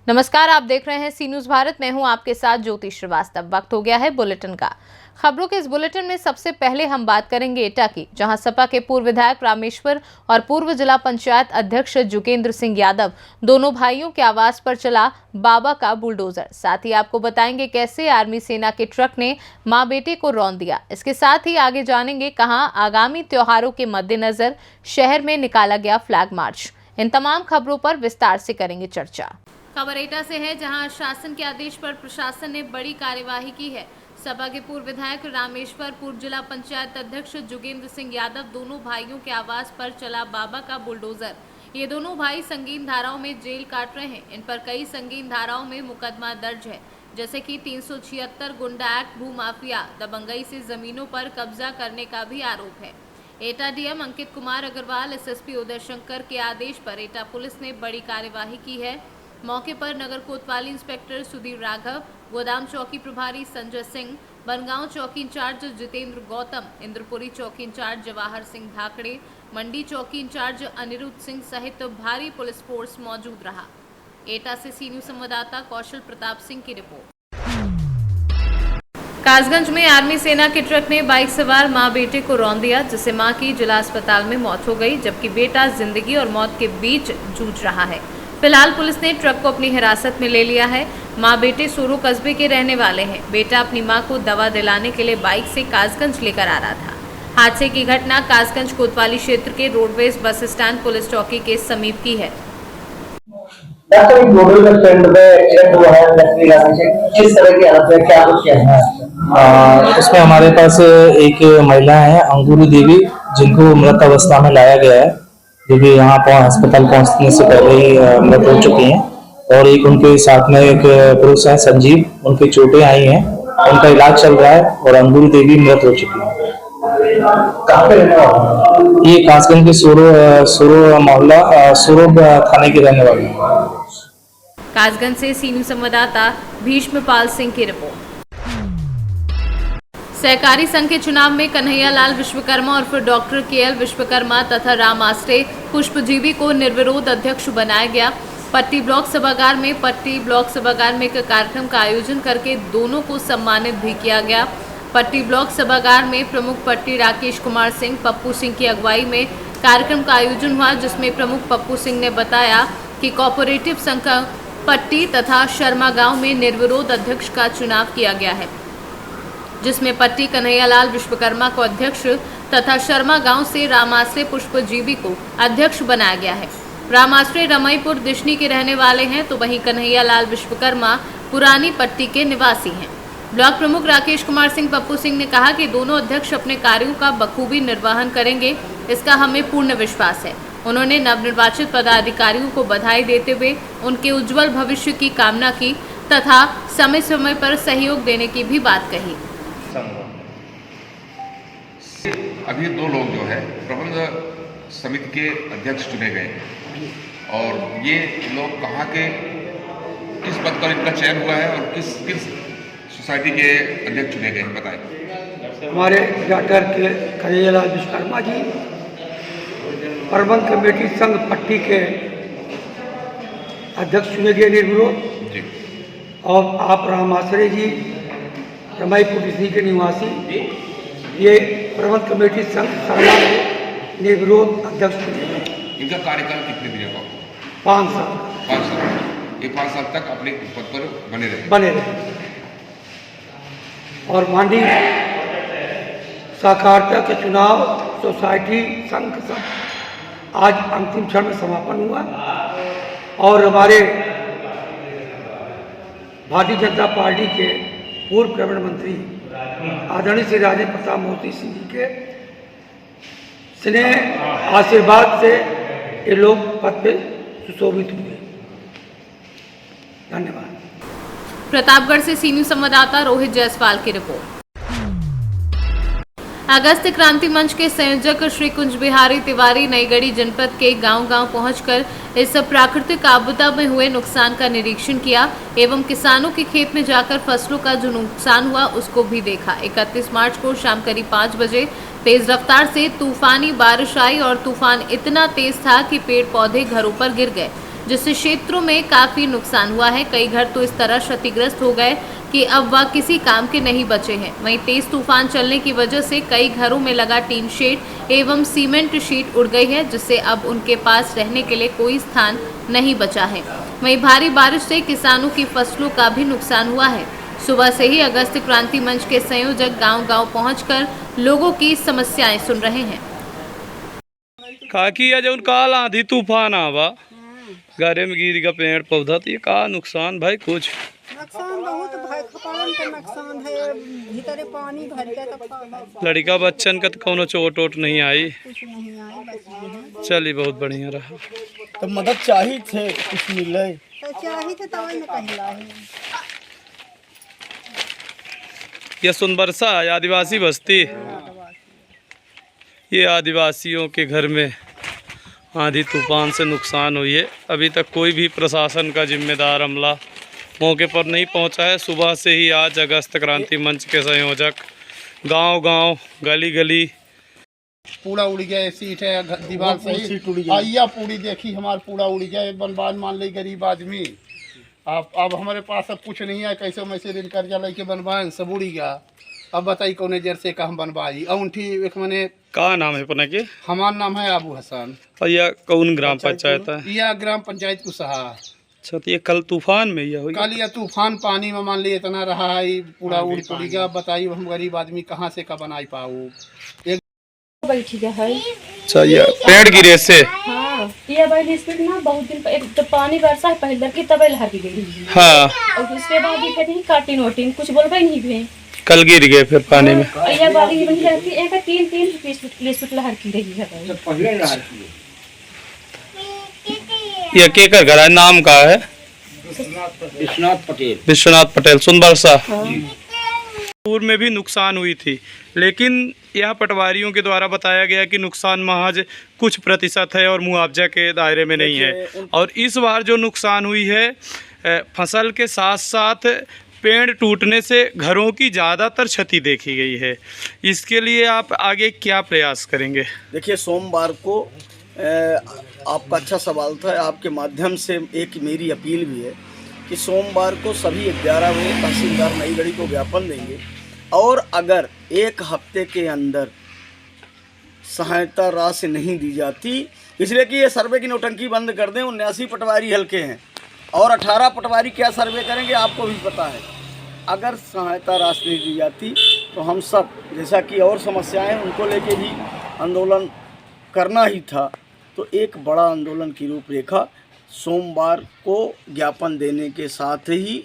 नमस्कार, आप देख रहे हैं सी न्यूज भारत। मैं हूं आपके साथ ज्योति श्रीवास्तव। वक्त हो गया है बुलेटिन का। खबरों के इस बुलेटिन में सबसे पहले हम बात करेंगे एटा की, जहां सपा के पूर्व विधायक रामेश्वर और पूर्व जिला पंचायत अध्यक्ष जुगेंद्र सिंह यादव दोनों भाइयों के आवास पर चला बाबा का बुलडोजर। साथ ही आपको बताएंगे कैसे आर्मी सेना के ट्रक ने मां बेटे को रौंद दिया। इसके साथ ही आगे जानेंगे कहां आगामी त्योहारों के मद्देनजर शहर में निकाला गया फ्लैग मार्च। इन तमाम खबरों पर विस्तार से करेंगे चर्चा। खबर एटा से है, जहां शासन के आदेश पर प्रशासन ने बड़ी कार्यवाही की है। सपा के पूर्व विधायक रामेश्वर, पूर्व जिला पंचायत अध्यक्ष जुगेंद्र सिंह यादव दोनों भाइयों के आवास पर चला बाबा का बुलडोजर। ये दोनों भाई संगीन धाराओं में जेल काट रहे हैं। इन पर कई संगीन धाराओं में मुकदमा दर्ज है, जैसे कि 376 गुंडा एक्ट, भू माफिया, दबंगई से जमीनों पर कब्जा करने का भी आरोप है। एटा डीएम अंकित कुमार अग्रवाल, एसएसपी उदय शंकर के आदेश पर एटा पुलिस ने बड़ी कार्यवाही की है। मौके पर नगर कोतवाली इंस्पेक्टर सुधीर राघव, गोदाम चौकी प्रभारी संजय सिंह, बनगांव चौकी इंचार्ज जितेंद्र गौतम, इंद्रपुरी चौकी इंचार्ज जवाहर सिंह धाकड़े, मंडी चौकी इंचार्ज अनिरुद्ध सिंह सहित भारी पुलिस फोर्स मौजूद रहा। एटा से सी न्यूज संवाददाता कौशल प्रताप सिंह की रिपोर्ट। कासगंज में आर्मी सेना के ट्रक ने बाइक सवार मां बेटे को रौंद दिया, जिससे मां की जिला अस्पताल में मौत हो गई, जबकि बेटा जिंदगी और मौत के बीच जूझ रहा है। फिलहाल पुलिस ने ट्रक को अपनी हिरासत में ले लिया है। मां बेटे सोरो कस्बे के रहने वाले हैं। बेटा अपनी मां को दवा दिलाने के लिए बाइक से कासगंज लेकर आ रहा था। हादसे की घटना कासगंज कोतवाली क्षेत्र के रोडवेज बस स्टैंड पुलिस चौकी के समीप की है। उसमें हमारे पास एक महिला है अंगूरी देवी, जिनको मृत अवस्था में लाया गया है, जो कि यहाँ पर अस्पताल पहुंचने से पहले ही मृत हो चुकी हैं। और एक उनके साथ में एक पुरुष है संजीव, उनकी चोटें आई हैं, उनका इलाज चल रहा है और अंगूरी देवी मृत हो चुकी है। ये कासगंज के सोरो मोहल्ला सोरो थाने के रहने वाले हैं। कासगंज से सी न्यूज संवाददाता भीष्मपाल सिंह की रिपोर्ट। सहकारी संघ के चुनाव में कन्हैयालाल विश्वकर्मा और फिर डॉक्टर केएल विश्वकर्मा तथा राम आश्रय पुष्पजीवी को निर्विरोध अध्यक्ष बनाया गया। पट्टी ब्लॉक सभागार में एक कार्यक्रम का आयोजन करके दोनों को सम्मानित भी किया गया। पट्टी ब्लॉक सभागार में प्रमुख पट्टी राकेश कुमार सिंह, पप्पू सिंह की अगुवाई में कार्यक्रम का आयोजन हुआ, जिसमें प्रमुख पप्पू सिंह ने बताया कि कोऑपरेटिव संघ पट्टी तथा शर्मा गांव में निर्विरोध अध्यक्ष का चुनाव किया गया है, जिसमें पट्टी कन्हैयालाल विश्वकर्मा को अध्यक्ष तथा शर्मा गांव से रामाश्रय पुष्पजीवी को अध्यक्ष बनाया गया है। रामाश्रय रमईपुर दिशनी के रहने वाले हैं, तो वहीं कन्हैयालाल विश्वकर्मा पुरानी पट्टी के निवासी हैं। ब्लॉक प्रमुख राकेश कुमार सिंह पप्पू सिंह ने कहा कि दोनों अध्यक्ष अपने कार्यों का बखूबी निर्वहन करेंगे, इसका हमें पूर्ण विश्वास है। उन्होंने नवनिर्वाचित पदाधिकारियों को बधाई देते हुए उनके उज्जवल भविष्य की कामना की तथा समय समय पर सहयोग देने की भी बात कही। अभी दो लोग जो है प्रबंध समिति के अध्यक्ष चुने गए और ये लोग कहाँ के किस पद पर इनका चयन हुआ है और किस सोसाइटी के अध्यक्ष चुने गए बताएं। हमारे डॉक्टर के कन्हैयालाल विश्वकर्मा जी प्रबंध कमेटी संघ पट्टी के अध्यक्ष चुने गए निर्विरोध जी। और आप राम आश्रय जी रमईपुर दिशनी के निवासी, ये प्रबंध कमेटी संघ शर्मा के निर्विरोध अध्यक्ष चुने गए। इनका कार्यकाल कितने दिनों का? 5 साल। 5 साल। ये 5 साल तक अपने पद पर बने रहे। और मांडी सहकारिता के चुनाव सोसाइटी संघ सब आज अंतिम क्षण में समापन हुआ और हमारे भारतीय जनता पार्टी के पूर्व कैबिनेट मंत्री आदरणीय श्री राजेंद्र प्रताप मोदी सिंह जी के स्नेह आशीर्वाद से ये लोग पद पे सुशोभित हुए। धन्यवाद। प्रतापगढ़ से सी न्यूज संवाददाता रोहित जायसवाल की रिपोर्ट। अगस्त क्रांति मंच के संयोजक श्री कुंज बिहारी तिवारी नईगढ़ी जनपद के गांव-गांव पहुंचकर इस प्राकृतिक आपदा में हुए नुकसान का निरीक्षण किया एवं किसानों के खेत में जाकर फसलों का जो नुकसान हुआ उसको भी देखा। 31 मार्च को शाम करीब 5 बजे तेज रफ्तार से तूफानी बारिश आई और तूफान इतना तेज था कि पेड़ पौधे घरों पर गिर गए, जिससे क्षेत्रों में काफी नुकसान हुआ है। कई घर तो इस तरह क्षतिग्रस्त हो गए कि अब वह किसी काम के नहीं बचे हैं। वहीं तेज तूफान चलने की वजह से कई घरों में लगा टीन शेड एवं सीमेंट शीट उड़ गई है, जिससे अब उनके पास रहने के लिए कोई स्थान नहीं बचा है। वहीं भारी बारिश से किसानों की फसलों का भी नुकसान हुआ है। सुबह से ही अगस्त क्रांति मंच के संयोजक गांव-गांव पहुंचकर लोगों की समस्याएं सुन रहे हैं। काकी जौन काल आंधी तूफान आवा घरे में गिर का पेड़ पौधा तो ये का नुकसान भाई कुछ नुकसान बहुत भाई खपारन का नुकसान है, भीतरे पानी भर गया तो लड़का बच्चन का तो कोनो चोट वोट नहीं आई। कुछ नहीं आए, बच गए हैं। चलिए बहुत बढ़िया रहा। तो मदद चाहिए थे, कुछ मिले तो चाहिए थे तो वही में कहला है। यह सुनबरसा आदिवासी बस्ती, ये आदिवासियों के घर में आंधी तूफान से नुकसान हुई है। अभी तक कोई भी प्रशासन का जिम्मेदार अमला मौके पर नहीं पहुंचा है। सुबह से ही आज अगस्त क्रांति मंच के संयोजक गांव-गांव गली-गली पूरा उड़ गया, सीट है दीवार सही आइया पूरी देखी हमार पूरा उड़ गया। बनबाद मान ली गरीब आदमी, अब हमारे पास अब कुछ नहीं है, कैसे वैसे ऋण कर्जा लेके बनवाएं, सब उड़ गया। अब बताई कौन जर से का हम बनवाई। औंठी एक मने का नाम है अपना के? हमार नाम है अबू हसन। और यह कौन ग्राम पंचायत है? यह ग्राम पंचायत कुसहा। अच्छा, तो ये कल तूफान में यह हुई? कल यह तूफान पानी में मान ली इतना रहा है, पूरा उड़ गया। बताइए हम गरीब आदमी कहाँ से का बनाई पाऊ। बैठी गया है। अच्छा, ये पेड़ गिरे से? हाँ, ये बैठी स्पीड ना बहुत दिन एक जब पानी बरसा है पहले की तब लहर की गई। हाँ, और उसके बाद ही कहते हैं काटिन वोटिन कुछ बोलबे नहीं भी। कल गिर गए फिर पानी में। ये बारी बनी रहती है, एक 3-3 फुट लहर की रही है। ये के का घर है, नाम का है? विश्वनाथ पटेल सुनबरसा। पूर्व में भी नुकसान हुई थी, लेकिन यह पटवारियों के द्वारा बताया गया कि नुकसान महज कुछ प्रतिशत है और मुआवजा के दायरे में नहीं है। और इस बार जो नुकसान हुई है फसल के साथ साथ पेड़ टूटने से घरों की ज़्यादातर क्षति देखी गई है। इसके लिए आप आगे क्या प्रयास करेंगे? देखिए, सोमवार को आपका अच्छा सवाल था, आपके माध्यम से एक मेरी अपील भी है कि सोमवार को सभी 11 बजे तहसीलदार नई गढ़ी को ज्ञापन देंगे और अगर एक हफ्ते के अंदर सहायता राशि नहीं दी जाती, इसलिए कि ये सर्वे की नौटंकी बंद कर दें। 79 पटवारी हल्के हैं और 18 पटवारी क्या सर्वे करेंगे आपको भी पता है। अगर सहायता राशि नहीं दी जाती तो हम सब जैसा कि और समस्याएं उनको लेके भी आंदोलन करना ही था। तो एक बड़ा आंदोलन की रूपरेखा सोमवार को ज्ञापन देने के साथ ही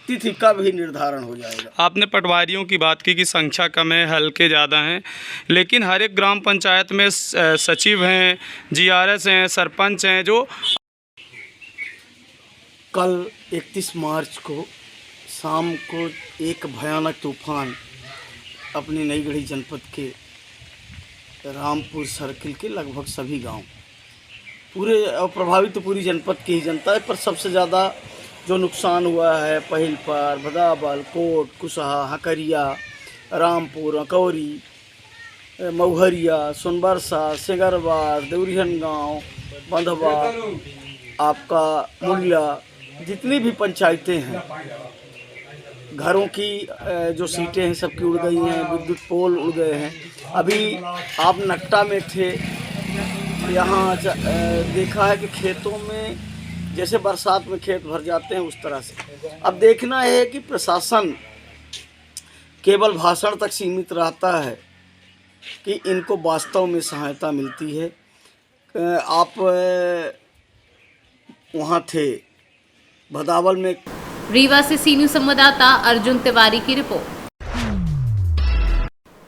तिथि का भी निर्धारण हो जाएगा। आपने पटवारियों की बात की कि संख्या कम है, हल्के ज़्यादा हैं, लेकिन हर एक ग्राम पंचायत में सचिव हैं, जीआरएस हैं, सरपंच हैं। जो कल 31 मार्च को शाम को एक भयानक तूफान अपनी नई गढ़ी जनपद के रामपुर सर्किल के लगभग सभी गांव पूरे प्रभावित तो पूरी जनपद की ही जनता है, पर सबसे ज़्यादा जो नुकसान हुआ है पहिलपार, भदावल, कोट, कुसहा, हकरिया, रामपुर, अकौरी, मऊहरिया, सोनबरसा, सिंगरबार, देवरिहन गांव, बंधवा, आपका मुलिया, जितनी भी पंचायतें हैं, घरों की जो सीटें हैं सबकी उड़ गई हैं, विद्युत पोल उड़ गए हैं। अभी आप नकटा में थे, यहाँ देखा है कि खेतों में जैसे बरसात में खेत भर जाते हैं उस तरह से। अब देखना है कि प्रशासन केवल भाषण तक सीमित रहता है कि इनको वास्तव में सहायता मिलती है। आप वहाँ थे भदावल में। रीवा से सी न्यूज़ संवाददाता अर्जुन तिवारी की रिपोर्ट।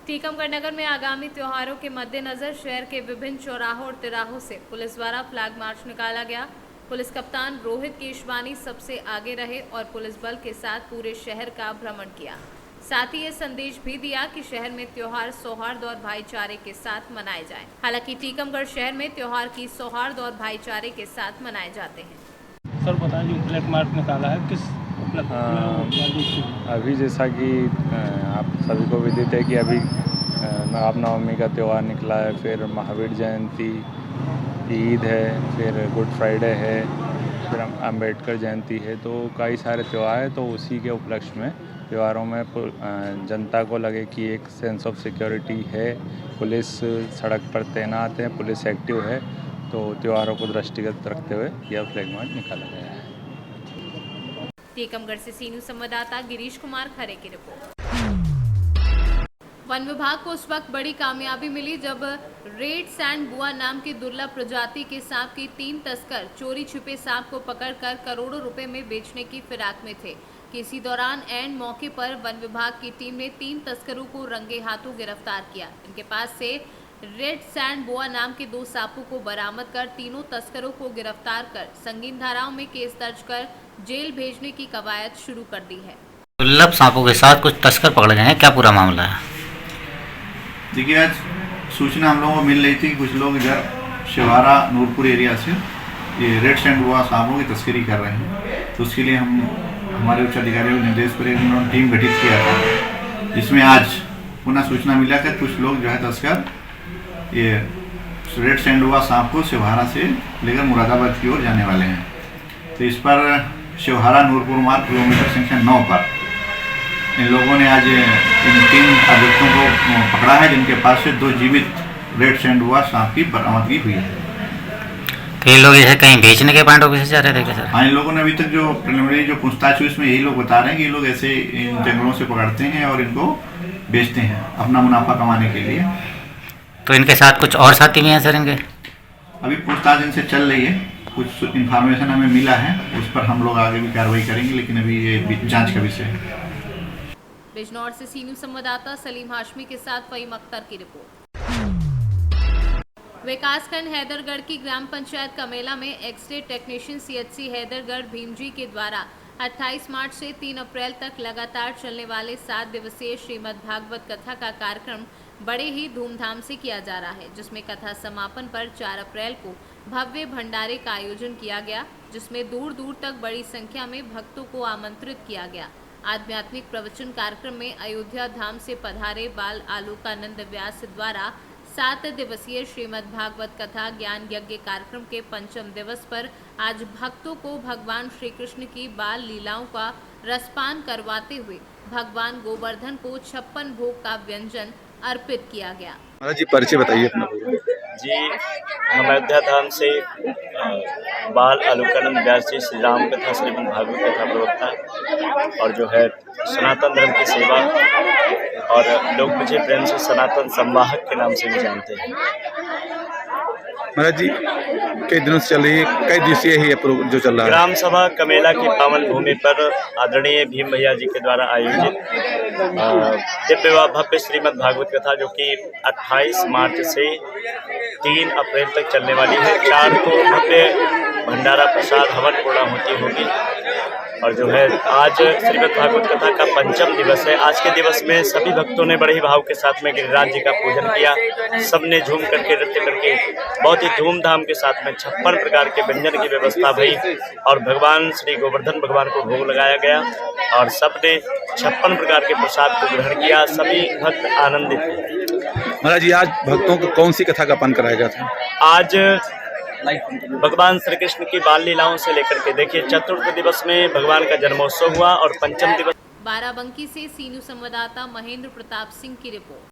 टीकमगढ़ नगर में आगामी त्योहारों के मद्देनजर शहर के विभिन्न चौराहों और तिराहों से पुलिस द्वारा फ्लैग मार्च निकाला गया। पुलिस कप्तान रोहित केशवानी सबसे आगे रहे और पुलिस बल के साथ पूरे शहर का भ्रमण किया। साथ ही ये संदेश भी दिया कि शहर में त्योहार सौहार्द और भाईचारे के साथ मनाए जाएं। हालांकि टीकमगढ़ शहर में त्योहार की सौहार्द और भाईचारे के साथ मनाए जाते हैं। सर बताएं, जो फ्लैग मार्च निकाला है किस अभी जैसा कि आप सभी को विदित है कि अभी रामनवमी का त्यौहार निकला है, फिर महावीर जयंती, ईद है, फिर गुड फ्राइडे है, फिर अम्बेडकर जयंती है, तो कई सारे त्यौहार हैं। तो उसी के उपलक्ष्य में त्योहारों में जनता को लगे कि एक सेंस ऑफ सिक्योरिटी है, पुलिस सड़क पर तैनात है, पुलिस एक्टिव है, तो त्योहारों को दृष्टिगत रखते हुए यह फ्लैग मार्च निकाला गया है। टीकमगढ़ से सी न्यूज़ संवाददाता गिरीश कुमार खरे की रिपोर्ट। वन विभाग को उस वक्त बड़ी कामयाबी मिली जब रेड सैंड बुआ नाम की दुर्लभ प्रजाति के सांप के 3 तस्कर चोरी छिपे सांप को पकड़कर करोड़ों रुपए में बेचने की फिराक में थे। किसी दौरान एंड मौके पर वन विभाग की टीम ने 3 तस्करों को रंगे हाथों गिरफ्तार किया। इनके पास से रेड सैंड बुआ नाम के 2 सांपों को बरामद कर तीनों तस्करों को गिरफ्तार कर संगीन धाराओं में केस दर्ज कर जेल भेजने की कवायद शुरू कर दी है। दुर्लभ सांपों के साथ कुछ तस्कर पकड़े गए हैं, क्या पूरा मामला है? देखिए, आज सूचना हम लोगों को मिल रही थी कि कुछ लोग इधर शिवारा नूरपुर एरिया से ये रेड सैंड बुआ सांपों की तस्करी कर रहे हैं। तो उसके लिए हमारे उच्च अधिकारियों के निर्देश पर उन्होंने टीम गठित किया था, जिसमें आज पुनः सूचना मिला कि कुछ लोग जो है तस्कर ये रेड सैंड बुआ सांप को शिवहारा से लेकर मुरादाबाद की ओर जाने वाले हैं। तो इस पर शिवहारा नूरपुर मार्ग किलोमीटर संख्या 9 पर इन लोगों ने आज इन 3 अभियुक्तों को पकड़ा है, जिनके पास से 2 जीवित रेड सैंड बुआ सांप की बरामदगी हुई है। तो ये लोग इसे कहीं बेचने के पॉइंट ऑफ व्यू से जा रहे थे क्या सर? हाँ, इन लोगों ने अभी तक जो प्रिलिमिनरी जो पूछताछ हुई उसमें यही लोग बता रहे हैं कि ये लोग ऐसे इन जंगलों से पकड़ते हैं और इनको बेचते हैं अपना मुनाफा कमाने के लिए। तो इनके साथ कुछ और साथी भी हैं सर इनके? अभी पूछताछ इनसे चल रही है, कुछ इन्फॉर्मेशन हमें मिला है, उस पर हम लोग आगे भी कार्रवाई करेंगे, लेकिन अभी ये जांच का विषय है। बिजनौर से सी न्यूज़ संवाददाता सलीम हाशमी के साथ फहीम अख्तर की रिपोर्ट। विकासखंड हैदरगढ़ की ग्राम पंचायत कमेला में X-ray technician CHC Haidergarh Bhimji के द्वारा 28 मार्च से 3 अप्रैल तक लगातार चलने वाले 7 दिवसीय श्रीमद् भागवत कथा का कार्यक्रम बड़े ही धूमधाम से किया जा रहा है, जिसमें कथा समापन पर 4 अप्रैल को भव्य भंडारे का आयोजन किया गया, जिसमें दूर दूर तक बड़ी संख्या में भक्तों को आमंत्रित किया गया। आध्यात्मिक प्रवचन कार्यक्रम में अयोध्या धाम से पधारे बाल आलोकानंद व्यास द्वारा 7 दिवसीय श्रीमद् भागवत कथा ज्ञान यज्ञ कार्यक्रम के 5वें दिवस पर आज भक्तों को भगवान श्री कृष्ण की बाल लीलाओं का रसपान करवाते हुए भगवान गोवर्धन को 56 भोग का व्यंजन अर्पित किया गया। महाराज जी, परिचय बताइए अपना। जी, हम अयोध्या धाम से बाल आलोकानंद व्यास जी श्री राम कथा श्रीमद् भागवत कथा प्रवक्ता और जो है सनातन धर्म की सेवा, और लोग मुझे प्रेम से सनातन संवाहक के नाम से भी जानते हैं। महाराज जी, कई दिनों से चल रही है, कई दिवसीय है जो चल रहा है? ग्राम सभा कमेला की पावन भूमि पर आदरणीय भीम भैया जी के द्वारा आयोजित दिव्य व भव्य श्रीमद् भागवत कथा, जो कि 28 मार्च से 3 अप्रैल तक चलने वाली है। 4 को भव्य भंडारा प्रसाद हवन पूर्णाहुति होगी, और जो है आज श्रीमद् भागवत कथा का 5वां दिवस है। आज के दिवस में सभी भक्तों ने बड़े ही भाव के साथ में गिरिराज जी का पूजन किया। सबने झूम करके नृत्य करके बहुत ही धूमधाम के साथ में 56 प्रकार के व्यंजन की व्यवस्था भई, और भगवान श्री गोवर्धन भगवान को भोग लगाया गया, और सबने 56 प्रकार के प्रसाद को ग्रहण किया। सभी भक्त आनंदित थे। महाराज जी, आज भक्तों को कौन सी कथा का पान कराया गया था? आज भगवान श्री कृष्ण की बाल लीलाओं से लेकर के देखिए, चतुर्थ दिवस में भगवान का जन्मोत्सव हुआ, और 5वें दिवस। बाराबंकी से सी न्यूज़ संवाददाता महेंद्र प्रताप सिंह की रिपोर्ट।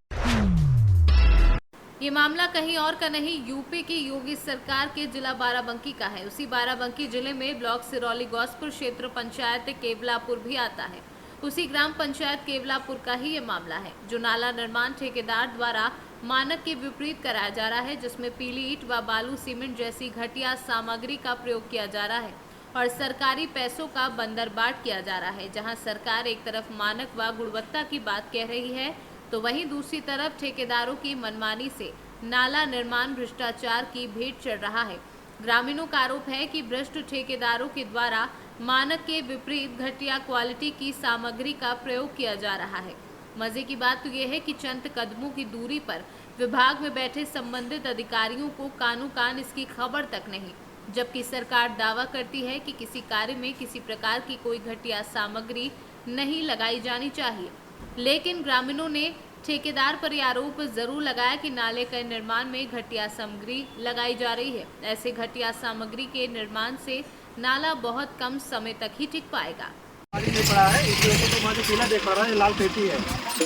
ये मामला कहीं और का नहीं, यूपी की योगी सरकार के जिला बाराबंकी का है। उसी बाराबंकी जिले में ब्लॉक सिरौली गौसपुर क्षेत्र पंचायत केवलापुर भी आता है। उसी ग्राम पंचायत केवलापुर का ही ये मामला है, जो नाला निर्माण ठेकेदार द्वारा मानक के विपरीत कराया जा रहा है, जिसमें पीली ईंट व बालू सीमेंट जैसी घटिया सामग्री का प्रयोग किया जा रहा है और सरकारी पैसों का बंदरबाट किया जा रहा है। जहां सरकार एक तरफ मानक व गुणवत्ता की बात कह रही है, तो वहीं दूसरी तरफ ठेकेदारों की मनमानी से नाला निर्माण भ्रष्टाचार की भेंट चढ़ रहा है। ग्रामीणों का आरोप है कि भ्रष्ट ठेकेदारों के द्वारा मानक के विपरीत घटिया क्वालिटी की सामग्री का प्रयोग किया जा रहा है। मजे की बात तो यह है कि चंद कदमों की दूरी पर विभाग में बैठे संबंधित अधिकारियों को कानों कान इसकी खबर तक नहीं, जबकि सरकार दावा करती है कि किसी कार्य में किसी प्रकार की कोई घटिया सामग्री नहीं लगाई जानी चाहिए। लेकिन ग्रामीणों ने ठेकेदार पर यह आरोप जरूर लगाया कि नाले के निर्माण में घटिया सामग्री लगाई जा रही है। ऐसे घटिया सामग्री के निर्माण से नाला बहुत कम समय तक ही टिक पाएगा।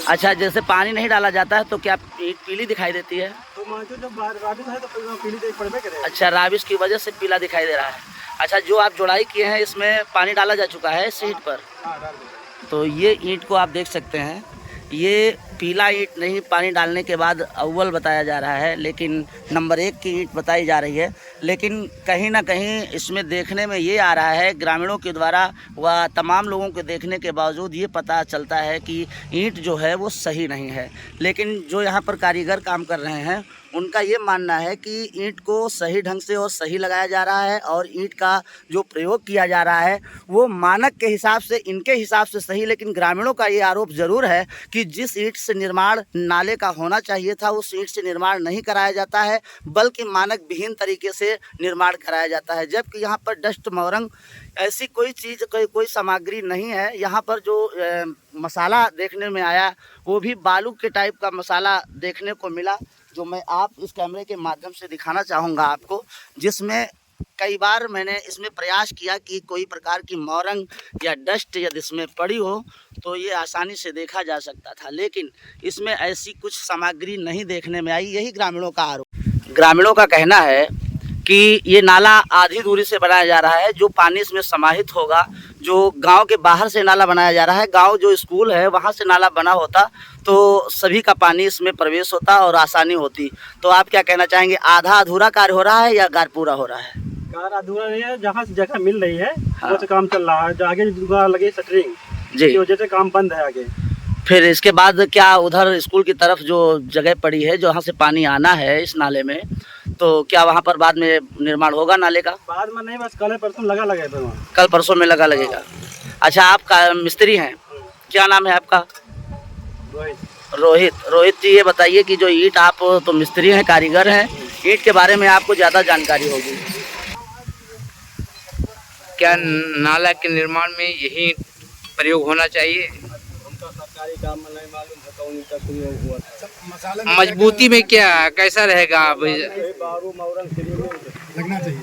अच्छा, जैसे पानी नहीं डाला जाता है तो क्या ईंट पीली दिखाई देती है? अच्छा, राबिश की वजह से पीला दिखाई दे रहा है। अच्छा, जो आप जोड़ाई किए हैं इसमें पानी डाला जा चुका है इस ईंट पर? तो ये ईंट को आप देख सकते हैं, ये पीला ईंट नहीं, पानी डालने के बाद अव्वल बताया जा रहा है, लेकिन नंबर 1 की ईंट बताई जा रही है। लेकिन कहीं ना कहीं इसमें देखने में ये आ रहा है, ग्रामीणों के द्वारा व तमाम लोगों के देखने के बावजूद ये पता चलता है कि ईंट जो है वो सही नहीं है। लेकिन जो यहाँ पर कारीगर काम कर रहे हैं उनका ये मानना है कि ईंट को सही ढंग से और सही लगाया जा रहा है और ईंट का जो प्रयोग किया जा रहा है वो मानक के हिसाब से, इनके हिसाब से सही। लेकिन ग्रामीणों का ये आरोप ज़रूर है कि जिस ईंट से निर्माण नाले का होना चाहिए था उस ईंट से निर्माण नहीं कराया जाता है, बल्कि मानक विहीन तरीके से निर्माण कराया जाता है। जबकि यहाँ पर डस्ट मोरंग ऐसी कोई चीज़, कोई सामग्री नहीं है। यहाँ पर जो मसाला देखने में आया वो भी बालू के टाइप का मसाला देखने को मिला, जो मैं आप इस कैमरे के माध्यम से दिखाना चाहूँगा आपको, जिसमें कई बार मैंने इसमें प्रयास किया कि कोई प्रकार की मोरंग या डस्ट यदि इसमें पड़ी हो तो ये आसानी से देखा जा सकता था, लेकिन इसमें ऐसी कुछ सामग्री नहीं देखने में आई। यही ग्रामीणों का आरोप। ग्रामीणों का कहना है कि ये नाला आधी दूरी से बनाया जा रहा है, जो पानी इसमें समाहित होगा, जो गांव के बाहर से नाला बनाया जा रहा है, गांव जो स्कूल है वहां से नाला बना होता तो सभी का पानी इसमें प्रवेश होता और आसानी होती। तो आप क्या कहना चाहेंगे, आधा अधूरा कार्य हो रहा है या कार्य पूरा हो रहा है? कार्य अधूरा नहीं है, जहाँ से जगह मिल रही है वो से काम चल रहा है, जो आगे लगे शटरिंग जी, वजह से काम बंद है आगे। फिर इसके बाद क्या उधर स्कूल की तरफ जो जगह पड़ी है जहाँ से पानी आना है इस नाले में, तो क्या वहाँ पर बाद में निर्माण होगा नाले का? बाद में नहीं, बस कल परसों लगा कल परसों में लगा लगेगा। अच्छा, आप मिस्त्री हैं, क्या नाम है आपका? रोहित। रोहित जी, ये बताइए कि जो ईंट, आप तो मिस्त्री हैं, कारीगर हैं, ईंट के बारे में आपको ज़्यादा जानकारी होगी। क्या नाला के निर्माण में यही प्रयोग होना चाहिए? मजबूती में क्या कैसा रहेगा? लगना चाहिए।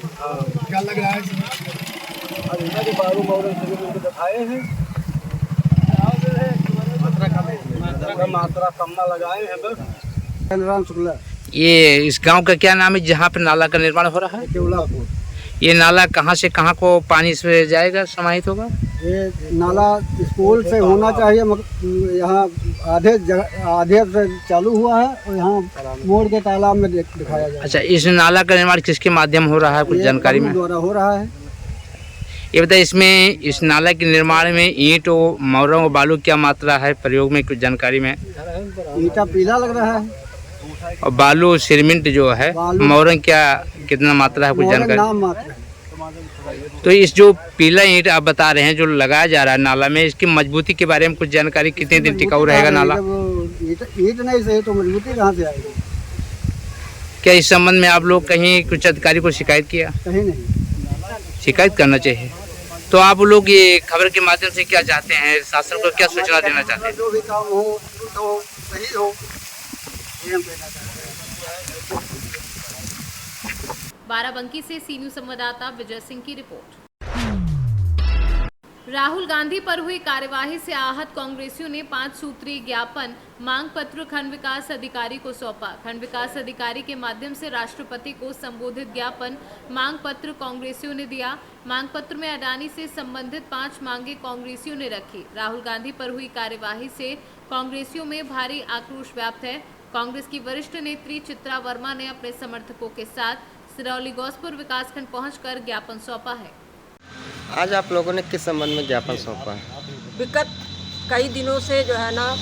क्या लग रहा है? मात्रा कम लगाए हैं बस। ये इस गांव का क्या नाम है जहाँ पे नाला का निर्माण हो रहा है? ये नाला कहाँ से कहाँ को पानी से जाएगा, समाहित होगा? ये नाला स्कूल से होना चाहिए, मगर यहाँ आधे से चालू हुआ है और यहाँ मोड़ के तालाब में दिखाया जाए। अच्छा, इस नाला का निर्माण किसके माध्यम हो रहा है, कुछ जानकारी में? द्वारा हो रहा है। ये बताइए, इसमें इस नाला के निर्माण में ईंट और मोरंग और बालू क्या मात्रा है प्रयोग में, कुछ जानकारी में? ईंटा पीला लग रहा है और बालू सीमेंट जो है, मोरंग क्या कितना मात्रा है, कुछ जानकारी? तो इस जो पीला ईंट आप बता रहे हैं जो लगाया जा रहा है नाला में, इसकी मजबूती के बारे में कुछ जानकारी, कितने दिन टिकाऊ रहेगा नाला? ईंट नहीं सही तो मजबूती कहाँ से आएगी? क्या इस संबंध में आप लोग कहीं कुछ अधिकारी को शिकायत किया? कहीं नहीं। शिकायत करना चाहिए। तो आप लोग ये खबर के माध्यम से क्या चाहते हैं, शासन को क्या सूचना देना चाहते हैं? जो भी काम हो तो सही हो, ये हम कहना चाहते हैं। बाराबंकी से सी न्यूज़ संवाददाता विजय सिंह की रिपोर्ट। राहुल गांधी पर हुई कार्यवाही से आहत कांग्रेसियों ने 5 सूत्रीय ज्ञापन मांग पत्र खंड विकास अधिकारी को सौंपा। खंड विकास अधिकारी के माध्यम से राष्ट्रपति को संबोधित ज्ञापन मांग पत्र कांग्रेसियों ने दिया। मांग पत्र में अडानी से संबंधित 5 मांगे कांग्रेसियों ने रखी। राहुल गांधी पर हुई कार्यवाही से कांग्रेसियों में भारी आक्रोश व्याप्त है। कांग्रेस की वरिष्ठ नेत्री चित्रा वर्मा ने अपने समर्थकों के साथ सिरौली गौसपुर विकासखंड पहुंचकर ज्ञापन सौंपा है। आज आप लोगों ने किस संबंध में ज्ञापन सौंपा है? विगत कई दिनों से जो है ना,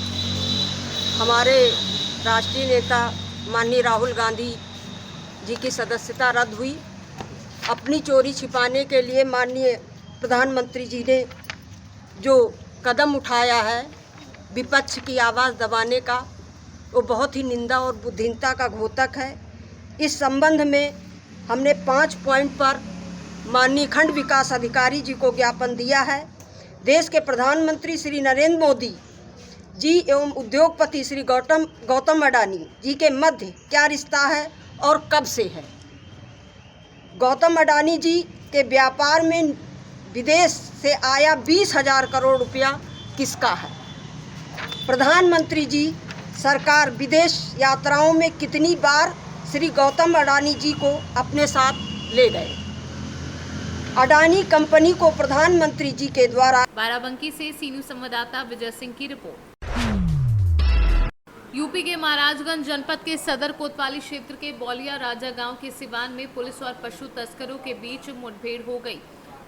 हमारे राष्ट्रीय नेता माननीय राहुल गांधी जी की सदस्यता रद्द हुई। अपनी चोरी छिपाने के लिए माननीय प्रधानमंत्री जी ने जो कदम उठाया है विपक्ष की आवाज़ दबाने का, वो बहुत ही निंदा और बुद्धिहीनता का घोतक है। इस संबंध में हमने 5 पॉइंट पर माननीय खंड विकास अधिकारी जी को ज्ञापन दिया है। देश के प्रधानमंत्री श्री नरेंद्र मोदी जी एवं उद्योगपति श्री गौतम अडानी जी के मध्य क्या रिश्ता है और कब से है। गौतम अडानी जी के व्यापार में विदेश से आया 20,000 करोड़ रुपया किसका है? प्रधानमंत्री जी सरकार विदेश यात्राओं में कितनी बार श्री गौतम अडानी जी को अपने साथ ले गए? अडानी कंपनी को प्रधानमंत्री जी के द्वारा। बाराबंकी से सीनू संवाददाता विजय सिंह की रिपोर्ट। यूपी के महाराजगंज जनपद के सदर कोतवाली क्षेत्र के बौलिया राजा गांव के सिवान में पुलिस और पशु तस्करों के बीच मुठभेड़ हो गई।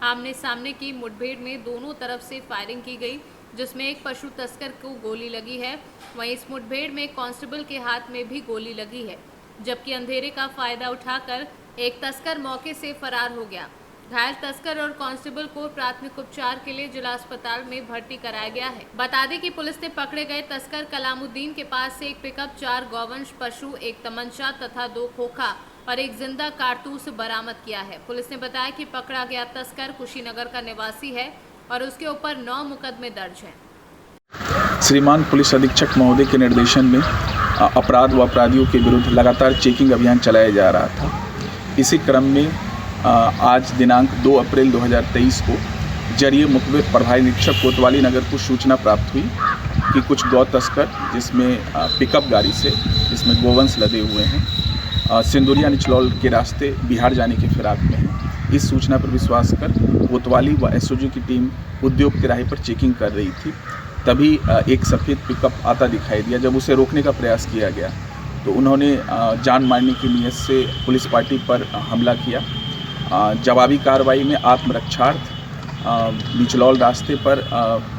आमने सामने की मुठभेड़ में दोनों तरफ से फायरिंग की गई, जिसमें एक पशु तस्कर को गोली लगी है। वहीं इस मुठभेड़ में कांस्टेबल के हाथ में भी गोली लगी है, जबकि अंधेरे का फायदा उठाकर एक तस्कर मौके से फरार हो गया। घायल तस्कर और कांस्टेबल को प्राथमिक उपचार के लिए जिला अस्पताल में भर्ती कराया गया है। बता दें कि पुलिस ने पकड़े गए तस्कर कलामुद्दीन के पास से एक पिकअप, 4 गौवंश पशु, एक तमंचा तथा 2 खोखा और एक जिंदा कारतूस बरामद किया है। पुलिस ने बताया कि पकड़ा गया तस्कर कुशीनगर का निवासी है और उसके ऊपर 9 मुकदमे दर्ज हैं। श्रीमान पुलिस अधीक्षक महोदय के निर्देशन में अपराध व अपराधियों के विरुद्ध लगातार चेकिंग अभियान चलाया जा रहा था। इसी क्रम में आज दिनांक 2 अप्रैल 2023 को जरिए मुखबिर प्रभारी निरीक्षक कोतवाली नगर को सूचना प्राप्त हुई कि कुछ गौ तस्कर, जिसमें पिकअप गाड़ी से जिसमें गोवंश लदे हुए हैं, सिंदुरिया निचलौल के रास्ते बिहार जाने के फिराक में हैं। इस सूचना पर विश्वास कर कोतवाली व एसओजी की टीम उद्योग तिराहे पर चेकिंग कर रही थी। तभी एक सफ़ेद पिकअप आता दिखाई दिया। जब उसे रोकने का प्रयास किया गया तो उन्होंने जान मारने की नीयत से पुलिस पार्टी पर हमला किया। जवाबी कार्रवाई में आत्मरक्षार्थ निचलौल रास्ते पर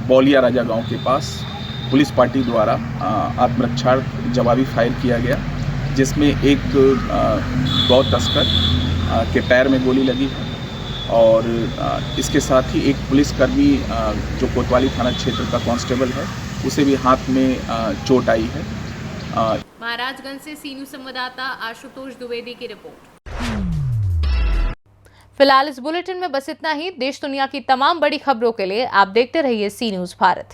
बौलिया राजा गांव के पास पुलिस पार्टी द्वारा आत्मरक्षार्थ जवाबी फायर किया गया, जिसमें एक गौ तस्कर के पैर में गोली लगी है और इसके साथ ही एक पुलिसकर्मी जो कोतवाली थाना क्षेत्र का कांस्टेबल है, उसे भी हाथ में चोट आई है। महाराजगंज से सीनू संवाददाता आशुतोष द्विवेदी की रिपोर्ट। फिलहाल इस बुलेटिन में बस इतना ही। देश दुनिया की तमाम बड़ी खबरों के लिए आप देखते रहिए सी न्यूज़ भारत।